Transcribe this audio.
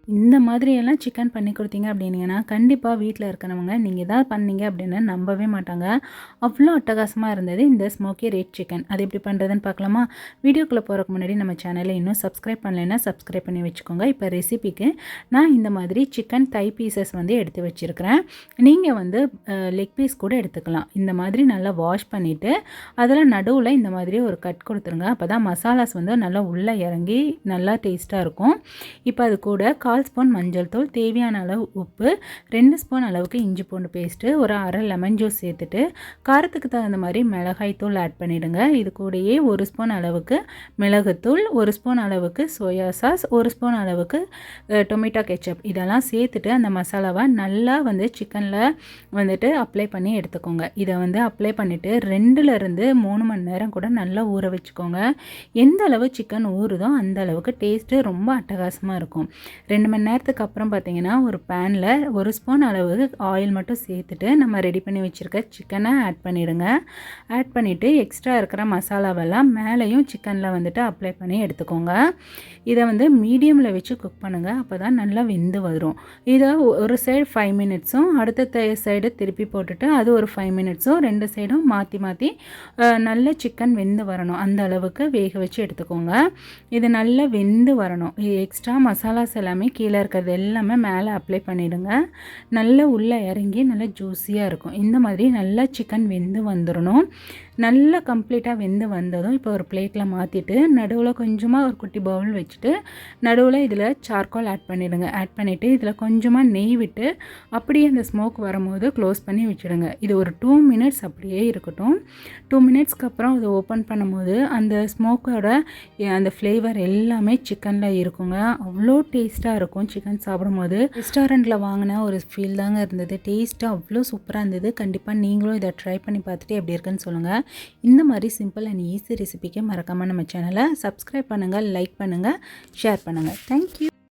இந்த மாதிரியெல்லாம் சிக்கன் பண்ணி கொடுத்தீங்க அப்படின்னீங்கன்னா கண்டிப்பாக வீட்டில் இருக்கிறவங்க நீங்கள் எதாவது பண்ணீங்க அப்படின்னு நம்பவே மாட்டாங்க. அவ்வளோ அட்டகாசமாக இருந்தது இந்த ஸ்மோக்கி ரெட் சிக்கன். அது எப்படி பண்ணுறதுன்னு பார்க்கலாமா? வீடியோக்குள்ளே போகிறதுக்கு முன்னாடி நம்ம சேனலை இன்னும் சப்ஸ்கிரைப் பண்ணலைன்னா சப்ஸ்கிரைப் பண்ணி வச்சுக்கோங்க. இப்போ ரெசிபிக்கு நான் இந்த மாதிரி சிக்கன் தை பீசஸ் வந்து எடுத்து வச்சுருக்கிறேன். நீங்கள் வந்து லெக் பீஸ் கூட எடுத்துக்கலாம். இந்த மாதிரி நல்லா வாஷ் பண்ணிவிட்டு அதில் நடுவில் இந்த மாதிரி ஒரு கட் கொடுத்துருங்க. அப்போ தான் மசாலாஸ் வந்து நல்லா உள்ளே இறங்கி நல்லா டேஸ்ட்டாக இருக்கும். இப்போ அது கூட 1/4 ஸ்பூன் மஞ்சள் தூள், தேவையான அளவு உப்பு, 2 ஸ்பூன் அளவுக்கு இஞ்சி பூண்டு பேஸ்ட்டு, ஒரு அரை லெமன் ஜூஸ் சேர்த்துட்டு காரத்துக்கு தகுந்த மாதிரி மிளகாய் தூள் ஆட் பண்ணிவிடுங்க. இது கூடயே 1 ஸ்பூன் அளவுக்கு மிளகுத்தூள், 1 ஸ்பூன் அளவுக்கு சோயா சாஸ், 1 ஸ்பூன் அளவுக்கு டொமேட்டோ கெச்சப் இதெல்லாம் சேர்த்துட்டு அந்த மசாலாவை நல்லா வந்து சிக்கனில் வந்துட்டு அப்ளை பண்ணி எடுத்துக்கோங்க. இதை வந்து அப்ளை பண்ணிவிட்டு 2லேருந்து 3 மணி நேரம் கூட நல்லா ஊற வச்சுக்கோங்க. எந்த அளவு சிக்கன் ஊறுதோ அந்த அளவுக்கு டேஸ்ட்டு ரொம்ப அட்டகாசமாக இருக்கும். 2 மணி நேரத்துக்கு அப்புறம் பார்த்தீங்கன்னா ஒரு பேனில் 1 ஸ்பூன் அளவு ஆயில் மட்டும் சேர்த்துட்டு நம்ம ரெடி பண்ணி வச்சுருக்க சிக்கனை ஆட் பண்ணிவிடுங்க. ஆட் பண்ணிவிட்டு எக்ஸ்ட்ரா இருக்கிற மசாலாவெல்லாம் மேலேயும் சிக்கனில் வந்துட்டு அப்ளை பண்ணி எடுத்துக்கோங்க. இதை வந்து மீடியமில் வச்சு குக் பண்ணுங்கள். அப்போ தான் நல்லா வெந்து வரும். இதை ஒரு சைடு 5 மினிட்ஸும் அடுத்த சைடு திருப்பி போட்டுட்டு அது ஒரு 5 மினிட்ஸும் 2 சைடும் மாற்றி மாற்றி நல்ல சிக்கன் வெந்து வரணும். அந்த அளவுக்கு வேக வச்சு எடுத்துக்கோங்க. இது நல்லா வெந்து வரணும். எக்ஸ்ட்ரா மசாலாஸ் எல்லாமே கீழே இருக்கிறது எல்லாமே மேலே அப்ளை பண்ணிவிடுங்க. நல்லா உள்ளே இறங்கி நல்லா ஜூஸியாக இருக்கும். இந்த மாதிரி நல்லா சிக்கன் வெந்து வந்துடணும். நல்லா கம்ப்ளீட்டாக வெந்து வந்ததும் இப்போ ஒரு பிளேட்டில் மாற்றிட்டு நடுவில் கொஞ்சமாக ஒரு குட்டி பவுல் வச்சுட்டு நடுவில் இதில் சார்கோல் ஆட் பண்ணிவிடுங்க. ஆட் பண்ணிவிட்டு இதில் கொஞ்சமாக நெய் விட்டு அப்படியே அந்த ஸ்மோக் வரும்போது க்ளோஸ் பண்ணி வச்சுடுங்க. இது ஒரு 2 மினிட்ஸ் அப்படியே இருக்கட்டும். 2 மினிட்ஸ்க்கு அப்புறம் அதை ஓப்பன் பண்ணும்போது அந்த ஸ்மோக்கோட அந்த ஃப்ளேவர் எல்லாமே சிக்கனில் இருக்குங்க. அவ்வளோ டேஸ்ட்டாக இருக்கும் சிக்கன் சாப்பிடும்போது. ரெஸ்டாரண்ட்டில் வாங்கின ஒரு ஃபீல் தாங்க இருந்தது. டேஸ்ட்டாக அவ்வளோ சூப்பராக இருந்தது. கண்டிப்பாக நீங்களும் இதை ட்ரை பண்ணி பார்த்துட்டு எப்படி இருக்குன்னு சொல்லுங்கள். இந்த மாதிரி சிம்பிள் அண்ட் ஈஸி ரெசிபிக்கு மறக்காமல் நம்ம சேனலை சப்ஸ்கிரைப் பண்ணுங்கள், லைக் பண்ணுங்கள், ஷேர் பண்ணுங்கள். தேங்க்யூ.